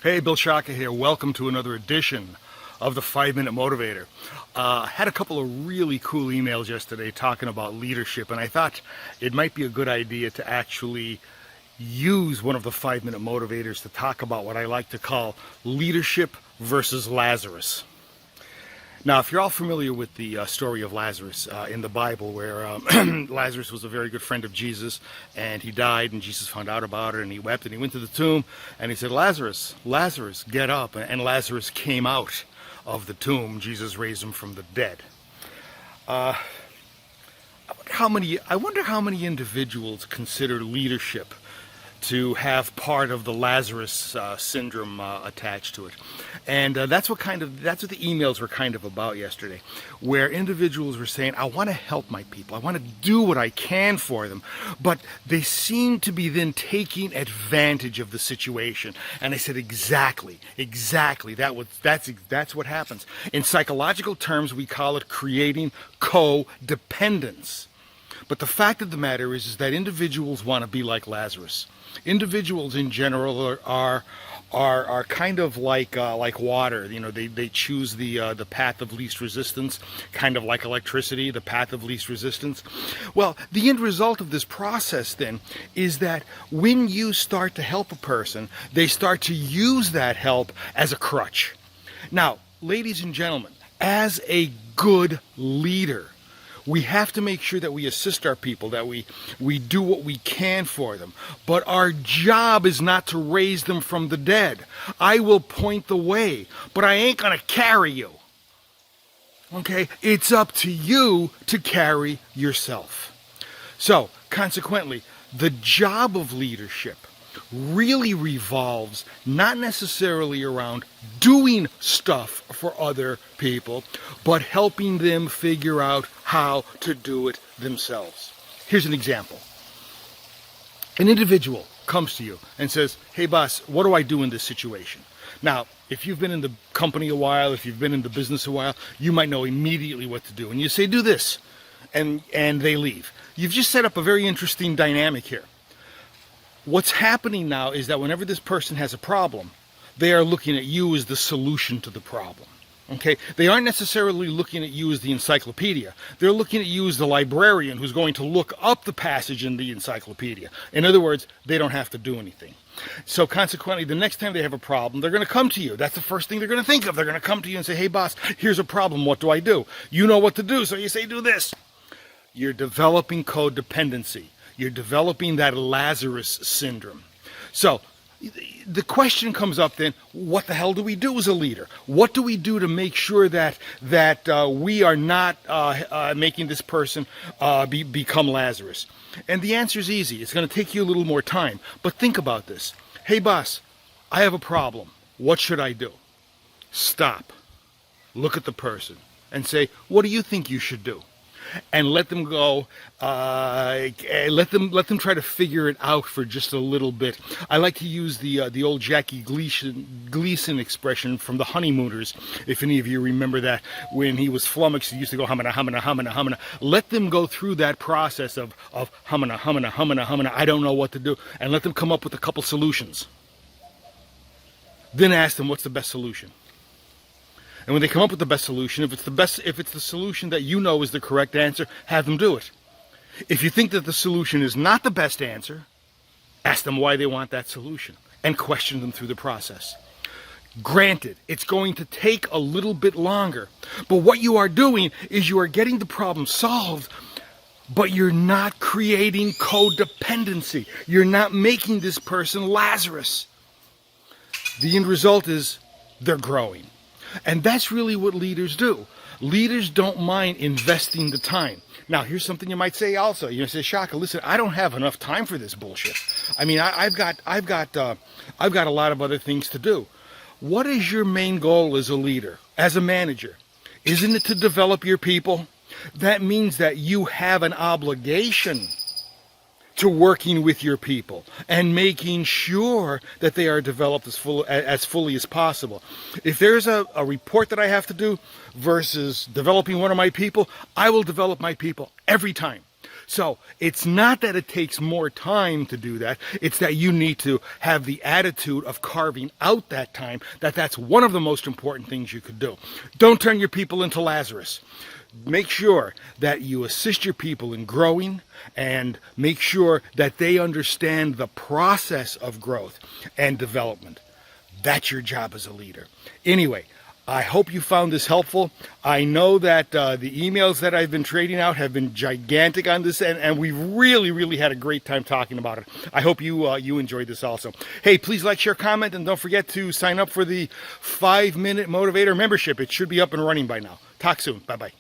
Hey, Bill Shaka here. Welcome to another edition of the 5-Minute Motivator. I had a couple of really cool emails yesterday talking about leadership, and I thought it might be a good idea to actually use one of the 5-Minute Motivators to talk about what I like to call leadership versus Lazarus. Now, if you're all familiar with the story of Lazarus in the Bible, where Lazarus was a very good friend of Jesus, and he died, and Jesus found out about it, and he wept, and he went to the tomb, and he said, Lazarus, Lazarus, get up. And Lazarus came out of the tomb. Jesus raised him from the dead. I wonder how many individuals consider leadership to have part of the Lazarus syndrome attached to it. And that's what the emails were kind of about yesterday, where individuals were saying, I want to help my people, I want to do what I can for them, but they seem to be then taking advantage of the situation. And I said, exactly, that's what happens. In psychological terms, we call it creating codependence. But the fact of the matter is that individuals want to be like Lazarus. Individuals in general are kind of like water. You know, they choose the path of least resistance, kind of like electricity, the path of least resistance. Well, the end result of this process then is that when you start to help a person, they start to use that help as a crutch. Now, ladies and gentlemen, as a good leader, we have to make sure that we assist our people, that we do what we can for them. But our job is not to raise them from the dead. I will point the way, but I ain't going to carry you. Okay? It's up to you to carry yourself. So, consequently, the job of leadership really revolves not necessarily around doing stuff for other people, but helping them figure out how to do it themselves. Here's an example. An individual comes to you and says, hey boss, what do I do in this situation? Now, if you've been in the company a while, if you've been in the business a while, you might know immediately what to do. And you say, do this, and they leave. You've just set up a very interesting dynamic here. What's happening now is that whenever this person has a problem, they are looking at you as the solution to the problem. Okay? They aren't necessarily looking at you as the encyclopedia. They're looking at you as the librarian who's going to look up the passage in the encyclopedia. In other words, they don't have to do anything. So consequently, the next time they have a problem, they're going to come to you. That's the first thing they're going to think of. They're going to come to you and say, hey boss, here's a problem. What do I do? You know what to do, so you say, do this. You're developing codependency. You're developing that Lazarus syndrome. So the question comes up then, what the hell do we do as a leader? What do we do to make sure that we are not making this person become Lazarus? And the answer is easy. It's going to take you a little more time. But think about this. Hey, boss, I have a problem. What should I do? Stop. Look at the person and say, what do you think you should do? And let them go, let them try to figure it out for just a little bit. I like to use the old Jackie Gleason expression from The Honeymooners, if any of you remember that. When he was flummoxed, he used to go humana, humana, humana, humana. Let them go through that process of humana, humana, humana, humana, I don't know what to do, and let them come up with a couple solutions. Then ask them, what's the best solution? And when they come up with the best solution, if it's the solution that you know is the correct answer, have them do it. If you think that the solution is not the best answer, ask them why they want that solution and question them through the process. Granted, it's going to take a little bit longer, but what you are doing is you are getting the problem solved, but you're not creating codependency. You're not making this person Lazarus. The end result is they're growing. And that's really what leaders do. Leaders don't mind investing the time. Now, here's something you might say also. You say, Shaka, listen, I don't have enough time for this bullshit. I mean, I've got a lot of other things to do. What is your main goal as a leader, as a manager? Isn't it to develop your people? That means that you have an obligation to working with your people and making sure that they are developed as fully as possible. If there's a report that I have to do versus developing one of my people, I will develop my people every time. So it's not that it takes more time to do that. It's that you need to have the attitude of carving out that time, that's one of the most important things you could do. Don't turn your people into Lazarus. Make sure that you assist your people in growing and make sure that they understand the process of growth and development. That's your job as a leader. Anyway, I hope you found this helpful. I know that the emails that I've been trading out have been gigantic on this, and we've really had a great time talking about it. I hope you enjoyed this also. Hey, please like, share, comment, and don't forget to sign up for the 5-Minute Motivator membership. It should be up and running by now. Talk soon. Bye-bye.